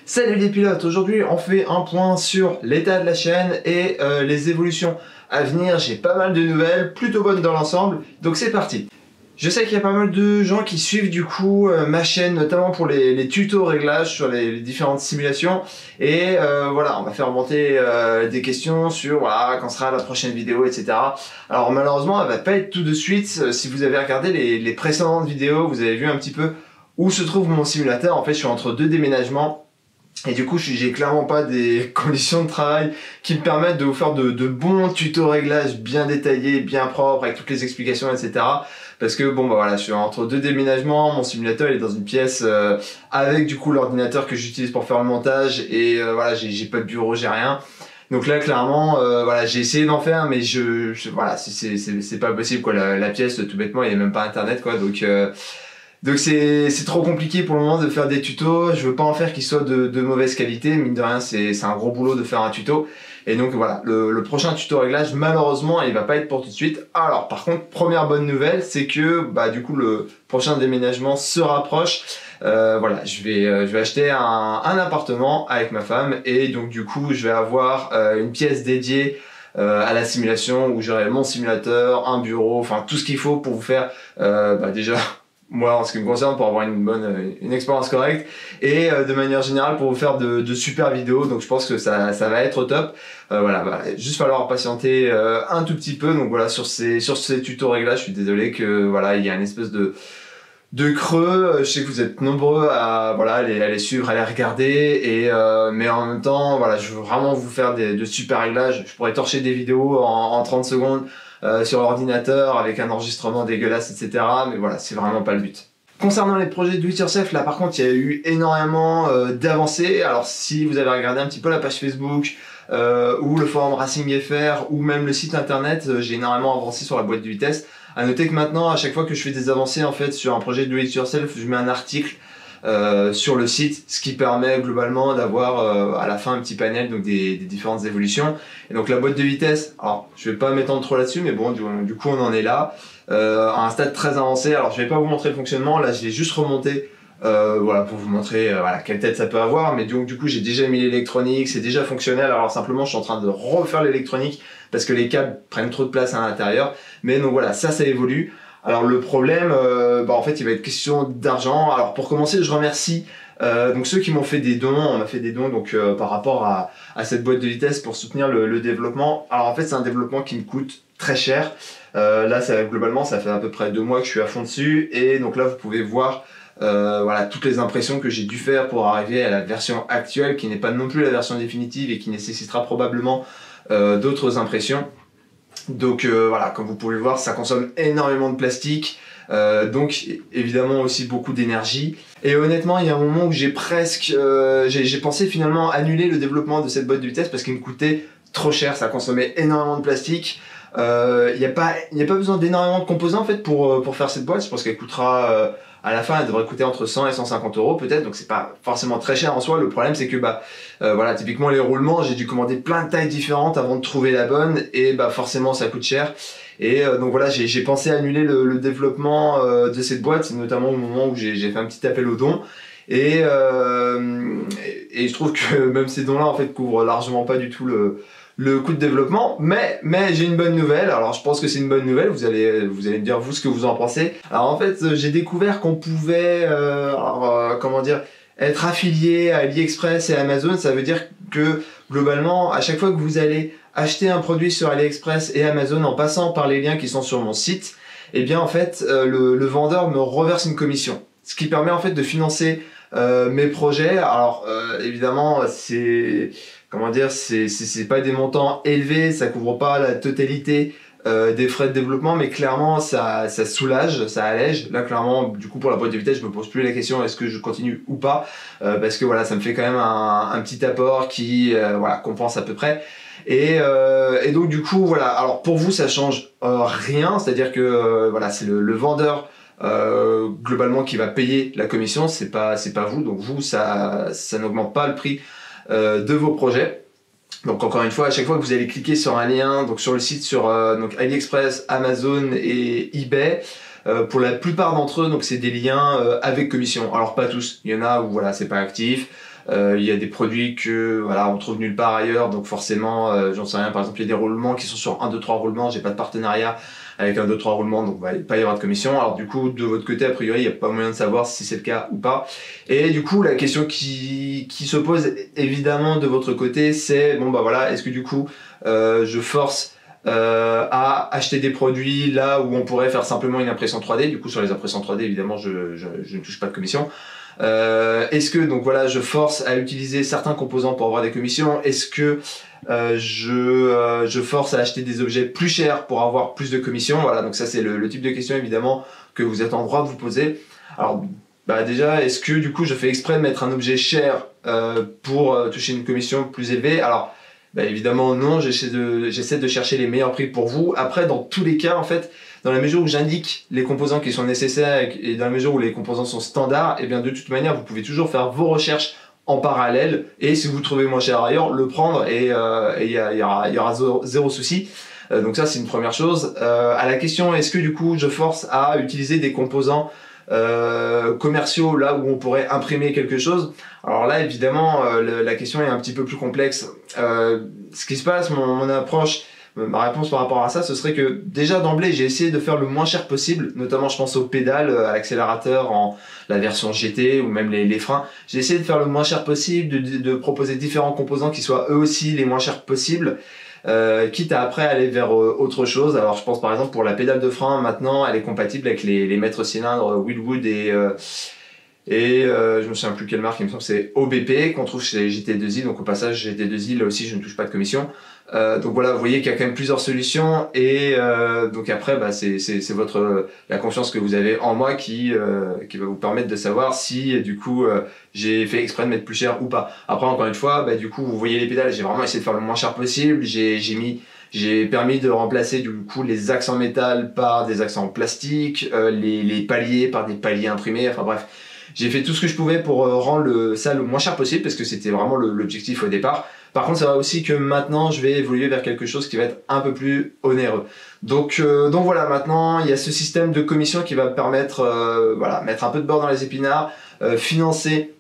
Salut les pilotes, aujourd'hui on fait un point sur l'état de la chaîne et les évolutions à venir. J'ai pas mal de nouvelles, plutôt bonnes dans l'ensemble, donc c'est parti. Je sais qu'il y a pas mal de gens qui suivent du coup ma chaîne, notamment pour les tutos réglages sur les différentes simulations. Et voilà, on va faire remonter des questions sur voilà, quand sera la prochaine vidéo, etc. Alors malheureusement, elle va pas être tout de suite. Si vous avez regardé les précédentes vidéos, vous avez vu un petit peu où se trouve mon simulateur. En fait, je suis entre deux déménagements. Et du coup, j'ai clairement pas des conditions de travail qui me permettent de vous faire de bons tutos réglages bien détaillés, bien propres, avec toutes les explications, etc. Parce que bon, bah voilà, je suis entre deux déménagements, mon simulateur il est dans une pièce avec du coup l'ordinateur que j'utilise pour faire le montage et voilà, j'ai pas de bureau, j'ai rien. Donc là, clairement, voilà, j'ai essayé d'en faire, mais voilà, c'est pas possible quoi. La pièce, tout bêtement, il y a même pas internet quoi, donc c'est trop compliqué pour le moment de faire des tutos. Je veux pas en faire qui soient de mauvaise qualité. Mine de rien, c'est un gros boulot de faire un tuto. Et donc voilà, le prochain tuto réglage, malheureusement, il va pas être pour tout de suite. Alors par contre, première bonne nouvelle, c'est que bah du coup le prochain déménagement se rapproche. Voilà, je vais acheter un appartement avec ma femme et donc du coup je vais avoir une pièce dédiée à la simulation où j'aurai mon simulateur, un bureau, enfin tout ce qu'il faut pour vous faire bah déjà moi en ce qui me concerne pour avoir une expérience correcte et de manière générale pour vous faire de super vidéos. Donc je pense que ça va être top. Voilà, bah, juste falloir patienter un tout petit peu. Donc voilà, sur ces tutos réglages, je suis désolé que voilà, il y a une espèce de creux. Je sais que vous êtes nombreux à voilà, les suivre, à les regarder et mais en même temps voilà, je veux vraiment vous faire de super réglages. Je pourrais torcher des vidéos en 30 secondes sur l'ordinateur avec un enregistrement dégueulasse, etc. Mais voilà, c'est vraiment pas le but. Concernant les projets do it yourself, là par contre il y a eu énormément d'avancées. Alors si vous avez regardé un petit peu la page Facebook ou le forum Racing FR ou même le site internet, j'ai énormément avancé sur la boîte de vitesse. À noter que maintenant, à chaque fois que je fais des avancées en fait sur un projet do it yourself, je mets un article sur le site, ce qui permet globalement d'avoir à la fin un petit panel donc des différentes évolutions. Et donc la boîte de vitesse, alors je vais pas m'étendre trop là-dessus, mais bon du coup on en est là à un stade très avancé. Alors je vais pas vous montrer le fonctionnement, là je l'ai juste remonté voilà, pour vous montrer voilà, quelle tête ça peut avoir, mais donc du coup j'ai déjà mis l'électronique, c'est déjà fonctionnel. Alors simplement je suis en train de refaire l'électronique parce que les câbles prennent trop de place à l'intérieur, mais donc voilà, ça évolue. Alors le problème, bah en fait il va être question d'argent. Alors pour commencer, je remercie donc ceux qui m'ont fait des dons. On m'a fait des dons donc par rapport à cette boîte de vitesse pour soutenir le développement. Alors en fait c'est un développement qui me coûte très cher. Là globalement ça fait à peu près 2 mois que je suis à fond dessus et donc là vous pouvez voir voilà, toutes les impressions que j'ai dû faire pour arriver à la version actuelle qui n'est pas non plus la version définitive et qui nécessitera probablement d'autres impressions. Donc voilà, comme vous pouvez le voir, ça consomme énormément de plastique, donc évidemment aussi beaucoup d'énergie. Et honnêtement, il y a un moment où j'ai pensé finalement annuler le développement de cette boîte de vitesse parce qu'il me coûtait trop cher, ça consommait énormément de plastique. Il n'y a pas besoin d'énormément de composants en fait pour faire cette boîte. Je pense qu'elle coûtera à la fin, elle devrait coûter entre 100 et 150 euros peut-être, donc c'est pas forcément très cher en soi. Le problème c'est que bah voilà, typiquement les roulements, j'ai dû commander plein de tailles différentes avant de trouver la bonne et bah forcément ça coûte cher. Et donc voilà, j'ai pensé annuler le développement de cette boîte, notamment au moment où j'ai fait un petit appel aux dons. Et je trouve que même ces dons-là en fait couvrent largement pas du tout le coût de développement, mais j'ai une bonne nouvelle. Alors je pense que c'est une bonne nouvelle, vous allez me dire vous ce que vous en pensez. Alors en fait j'ai découvert qu'on pouvait comment dire, être affilié à AliExpress et Amazon. Ça veut dire que globalement à chaque fois que vous allez acheter un produit sur AliExpress et Amazon en passant par les liens qui sont sur mon site, et bien en fait le vendeur me reverse une commission, ce qui permet en fait de financer mes projets. Alors évidemment c'est comment dire, c'est pas des montants élevés, ça couvre pas la totalité des frais de développement, mais clairement ça soulage, ça allège. Là clairement, du coup pour la boîte de vitesse, je me pose plus la question est-ce que je continue ou pas, parce que voilà, ça me fait quand même un petit apport qui voilà, compense à peu près. Et donc du coup voilà, alors pour vous ça change rien, c'est-à-dire que voilà, c'est le vendeur globalement qui va payer la commission, c'est pas vous, donc vous ça n'augmente pas le prix de vos projets. Donc encore une fois, à chaque fois que vous allez cliquer sur un lien, donc sur le site, sur donc AliExpress, Amazon et eBay, pour la plupart d'entre eux, donc c'est des liens avec commission. Alors pas tous, il y en a où voilà, c'est pas actif. Il y a des produits que voilà, on trouve nulle part ailleurs, donc forcément, j'en sais rien, par exemple, il y a des roulements qui sont sur 1, 2, 3 roulements, j'ai pas de partenariat avec 1, 2, 3 roulements, donc il va pas y avoir de commission. Alors du coup, de votre côté, a priori, il n'y a pas moyen de savoir si c'est le cas ou pas. Et du coup, la question qui se pose évidemment de votre côté, c'est, bon bah voilà, est-ce que du coup, je force à acheter des produits là où on pourrait faire simplement une impression 3D. Du coup, sur les impressions 3D, évidemment, je ne touche pas de commission. Est-ce que donc voilà, je force à utiliser certains composants pour avoir des commissions? Est-ce que je force à acheter des objets plus chers pour avoir plus de commissions? Voilà, donc ça c'est le type de question évidemment que vous êtes en droit de vous poser. Alors bah déjà, est-ce que du coup je fais exprès de mettre un objet cher pour toucher une commission plus élevée? Alors bah évidemment non, j'essaie de chercher les meilleurs prix pour vous. Après, dans tous les cas, en fait, dans la mesure où j'indique les composants qui sont nécessaires et dans la mesure où les composants sont standards, et bien de toute manière, vous pouvez toujours faire vos recherches en parallèle, et si vous trouvez moins cher ailleurs, le prendre, et il y aura zéro souci. Donc ça, c'est une première chose. À la question, est-ce que du coup, je force à utiliser des composants commerciaux là où on pourrait imprimer quelque chose? Alors là, évidemment, la question est un petit peu plus complexe. Ce qui se passe, mon approche, ma réponse par rapport à ça, ce serait que déjà d'emblée, j'ai essayé de faire le moins cher possible, notamment je pense aux pédales, à l'accélérateur en la version GT ou même les freins. J'ai essayé de faire le moins cher possible, de proposer différents composants qui soient eux aussi les moins chers possibles. Quitte à après aller vers autre chose. Alors je pense par exemple pour la pédale de frein, maintenant elle est compatible avec les maîtres cylindres Willwood et je me souviens plus quelle marque, il me semble que c'est OBP qu'on trouve chez GT2i. Donc au passage GT2i, là aussi je ne touche pas de commission. Donc voilà, vous voyez qu'il y a quand même plusieurs solutions, et donc après bah, c'est la confiance que vous avez en moi qui va vous permettre de savoir si du coup j'ai fait exprès de mettre plus cher ou pas. Après encore une fois, bah, du coup vous voyez les pédales, j'ai vraiment essayé de faire le moins cher possible. J'ai permis de remplacer du coup les axes en métal par des axes en plastique, les paliers par des paliers imprimés, enfin bref. J'ai fait tout ce que je pouvais pour rendre ça le moins cher possible, parce que c'était vraiment l'objectif au départ. Par contre, c'est vrai aussi que maintenant, je vais évoluer vers quelque chose qui va être un peu plus onéreux. Donc voilà, maintenant, il y a ce système de commission qui va me permettre, voilà, mettre un peu de beurre dans les épinards, financer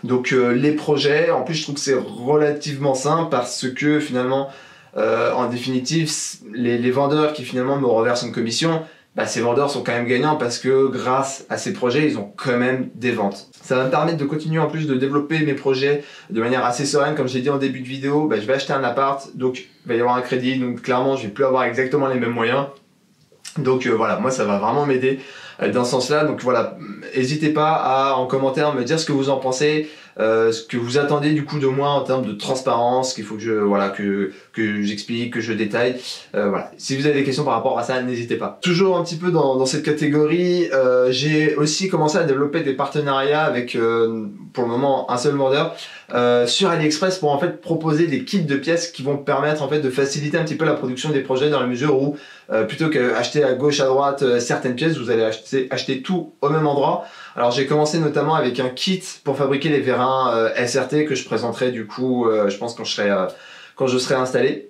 donc les projets. En plus, je trouve que c'est relativement simple parce que finalement, en définitive, les vendeurs qui finalement me reversent une commission, bah, ces vendeurs sont quand même gagnants parce que grâce à ces projets, ils ont quand même des ventes. Ça va me permettre de continuer en plus de développer mes projets de manière assez sereine. Comme je l'ai dit en début de vidéo, bah, je vais acheter un appart, donc il va y avoir un crédit, donc clairement je vais plus avoir exactement les mêmes moyens. Donc voilà, moi ça va vraiment m'aider dans ce sens-là. Donc voilà, n'hésitez pas à en commentaire me dire ce que vous en pensez, ce que vous attendez du coup de moi en termes de transparence, qu'il faut que j'explique, que je détaille. Voilà. Si vous avez des questions par rapport à ça, n'hésitez pas. Toujours un petit peu dans cette catégorie, j'ai aussi commencé à développer des partenariats avec pour le moment un seul vendeur sur AliExpress pour en fait proposer des kits de pièces qui vont permettre en fait de faciliter un petit peu la production des projets, dans la mesure où plutôt qu'acheter à gauche à droite certaines pièces, vous allez acheter tout au même endroit. Alors j'ai commencé notamment avec un kit pour fabriquer les vérins SRT que je présenterai du coup je pense quand je serai installé.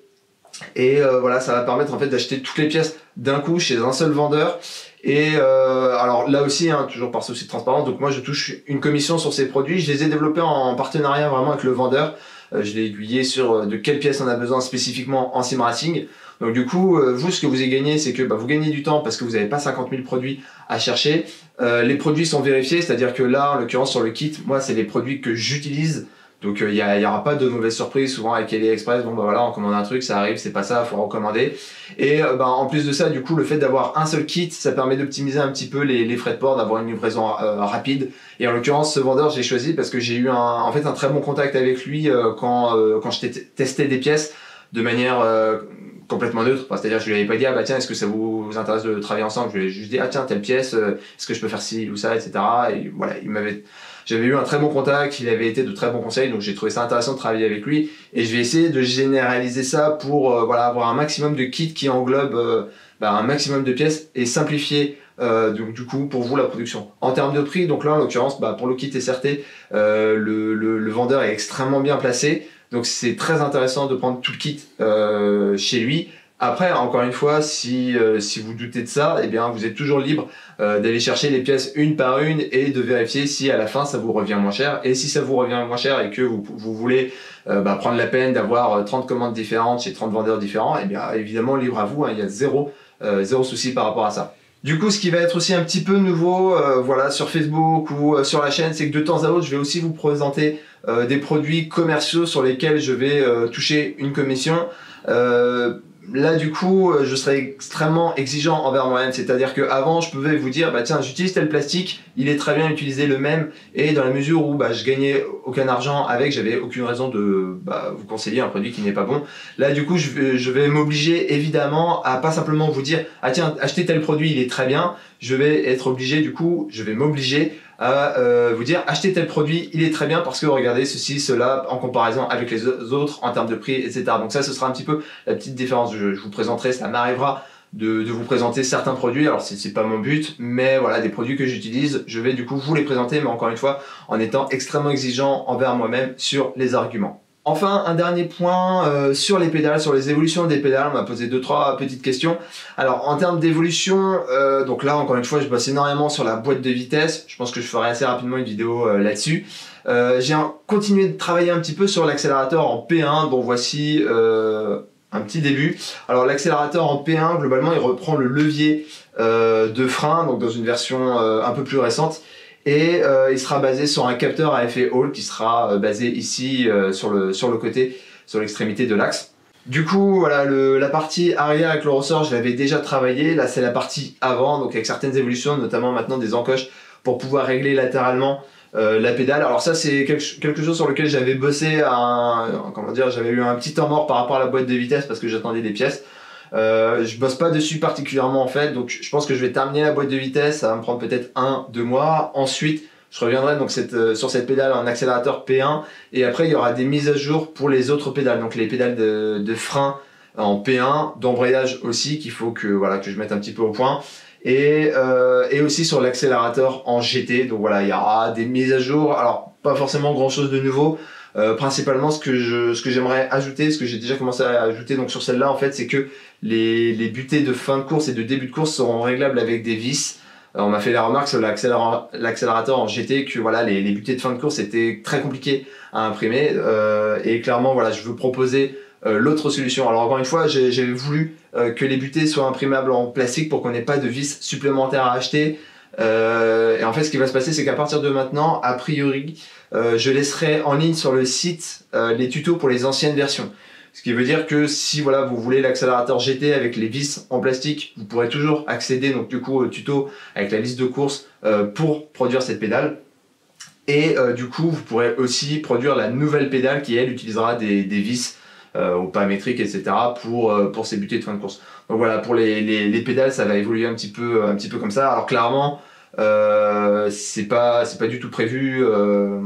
Et voilà, ça va permettre en fait d'acheter toutes les pièces d'un coup chez un seul vendeur. Et alors là aussi, hein, toujours par souci de transparence, donc moi je touche une commission sur ces produits. Je les ai développés en partenariat vraiment avec le vendeur. Je l'ai aiguillé sur de quelles pièces on a besoin spécifiquement en sim racing. Donc du coup, vous, ce que vous avez gagné, c'est que vous gagnez du temps parce que vous n'avez pas 50 000 produits à chercher. Les produits sont vérifiés, c'est-à-dire que là, en l'occurrence sur le kit, moi c'est les produits que j'utilise. Donc il y aura pas de mauvaise surprise. Souvent avec AliExpress, bon bah voilà, on commande un truc, ça arrive, c'est pas ça, faut recommander. Et en plus de ça, du coup, le fait d'avoir un seul kit, ça permet d'optimiser un petit peu les frais de port, d'avoir une livraison rapide. Et en l'occurrence, ce vendeur, j'ai choisi parce que j'ai eu un très bon contact avec lui quand je testais des pièces de manière complètement neutre. Enfin, c'est-à-dire, je lui avais pas dit ah bah tiens, est-ce que ça vous intéresse de travailler ensemble. Je lui ai juste dit ah tiens, telle pièce, est-ce que je peux faire ci ou ça, etc. Et voilà, j'avais eu un très bon contact, il avait été de très bons conseils, donc j'ai trouvé ça intéressant de travailler avec lui. Et je vais essayer de généraliser ça pour avoir un maximum de kits qui englobe un maximum de pièces et simplifier donc du coup pour vous la production. En termes de prix, donc là en l'occurrence pour le kit SRT, le vendeur est extrêmement bien placé. Donc c'est très intéressant de prendre tout le kit chez lui Après, encore une fois, si vous doutez de ça, eh bien, vous êtes toujours libre d'aller chercher les pièces une par une et de vérifier si à la fin ça vous revient moins cher. Et si ça vous revient moins cher et que vous voulez prendre la peine d'avoir 30 commandes différentes chez 30 vendeurs différents, eh bien, évidemment, libre à vous, hein, il y a zéro souci par rapport à ça. Du coup, ce qui va être aussi un petit peu nouveau voilà, sur Facebook ou sur la chaîne, c'est que de temps à autre, je vais aussi vous présenter des produits commerciaux sur lesquels je vais toucher une commission. Là du coup je serai extrêmement exigeant envers moi-même, c'est-à-dire qu'avant je pouvais vous dire bah tiens j'utilise tel plastique, il est très bien utilisé le même, et dans la mesure où je gagnais aucun argent avec, j'avais aucune raison de vous conseiller un produit qui n'est pas bon. Là du coup je vais m'obliger évidemment à pas simplement vous dire ah tiens achetez tel produit il est très bien, je vais être obligé du coup, je vais m'obliger à vous dire achetez tel produit, il est très bien parce que regardez ceci, cela en comparaison avec les autres en termes de prix, etc. Donc ça ce sera un petit peu la petite différence. Je vous présenterai, ça m'arrivera de vous présenter certains produits, alors c'est pas mon but, mais voilà, des produits que j'utilise, je vais du coup vous les présenter, mais encore une fois en étant extrêmement exigeant envers moi-même sur les arguments. Enfin, un dernier point sur les pédales, sur les évolutions des pédales, on m'a posé 2-3 petites questions. Alors en termes d'évolution, donc là encore une fois je bosse énormément sur la boîte de vitesse, je pense que je ferai assez rapidement une vidéo là-dessus. J'ai continué de travailler un petit peu sur l'accélérateur en P1, dont voici un petit début. Alors l'accélérateur en P1, globalement il reprend le levier de frein, donc dans une version un peu plus récente. Et il sera basé sur un capteur à effet Hall qui sera basé ici sur le côté, sur l'extrémité de l'axe. Du coup, voilà, la partie arrière avec le ressort, je l'avais déjà travaillé. Là, c'est la partie avant, donc avec certaines évolutions, notamment maintenant des encoches pour pouvoir régler latéralement la pédale. Alors ça, c'est quelque chose sur lequel j'avais bossé, comment dire, j'avais eu un petit temps mort par rapport à la boîte de vitesse parce que j'attendais des pièces. Je bosse pas dessus particulièrement en fait, donc je pense que je vais terminer la boîte de vitesse, ça va me prendre peut-être 1-2 mois. Ensuite je reviendrai donc sur cette pédale en accélérateur P1, et après il y aura des mises à jour pour les autres pédales, donc les pédales de frein en P1, d'embrayage aussi qu'il faut que je mette un petit peu au point, et aussi sur l'accélérateur en GT. Donc voilà, il y aura des mises à jour, alors pas forcément grand chose de nouveau. Principalement ce que j'aimerais ajouter, ce que j'ai déjà commencé à ajouter donc sur celle-là en fait, c'est que les butées de fin de course et de début de course seront réglables avec des vis. On m'a fait la remarque sur l'accélérateur en GT que voilà, les butées de fin de course étaient très compliquées à imprimer, et clairement voilà, je veux proposer l'autre solution. Alors encore une fois, j'ai voulu que les butées soient imprimables en plastique pour qu'on n'ait pas de vis supplémentaires à acheter. Et en fait ce qui va se passer, c'est qu'à partir de maintenant, a priori, je laisserai en ligne sur le site les tutos pour les anciennes versions. Ce qui veut dire que si voilà, vous voulez l'accélérateur GT avec les vis en plastique, vous pourrez toujours accéder donc du coup au tuto avec la liste de courses pour produire cette pédale. Et du coup vous pourrez aussi produire la nouvelle pédale qui elle utilisera des vis au pas métrique, etc. pour ces butées de fin de course. Donc voilà, pour les pédales ça va évoluer un petit peu comme ça. Alors clairement c'est pas du tout prévu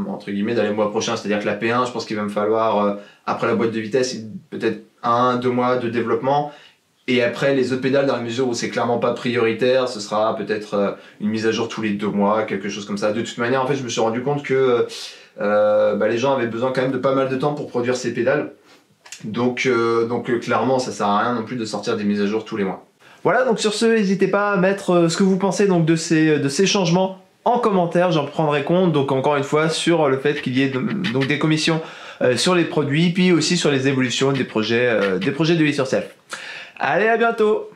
entre guillemets dans les mois prochains, c'est à dire que la P1 je pense qu'il va me falloir après la boîte de vitesse peut-être 1-2 mois de développement, et après les autres pédales dans la mesure où c'est clairement pas prioritaire, ce sera peut-être une mise à jour tous les 2 mois, quelque chose comme ça. De toute manière en fait je me suis rendu compte que les gens avaient besoin quand même de pas mal de temps pour produire ces pédales, donc clairement ça sert à rien non plus de sortir des mises à jour tous les mois. Voilà, donc sur ce, n'hésitez pas à mettre ce que vous pensez donc de ces changements en commentaire, j'en prendrai compte. Donc encore une fois sur le fait qu'il y ait donc des commissions sur les produits, puis aussi sur les évolutions des projets de Do It Yourself. Allez, à bientôt!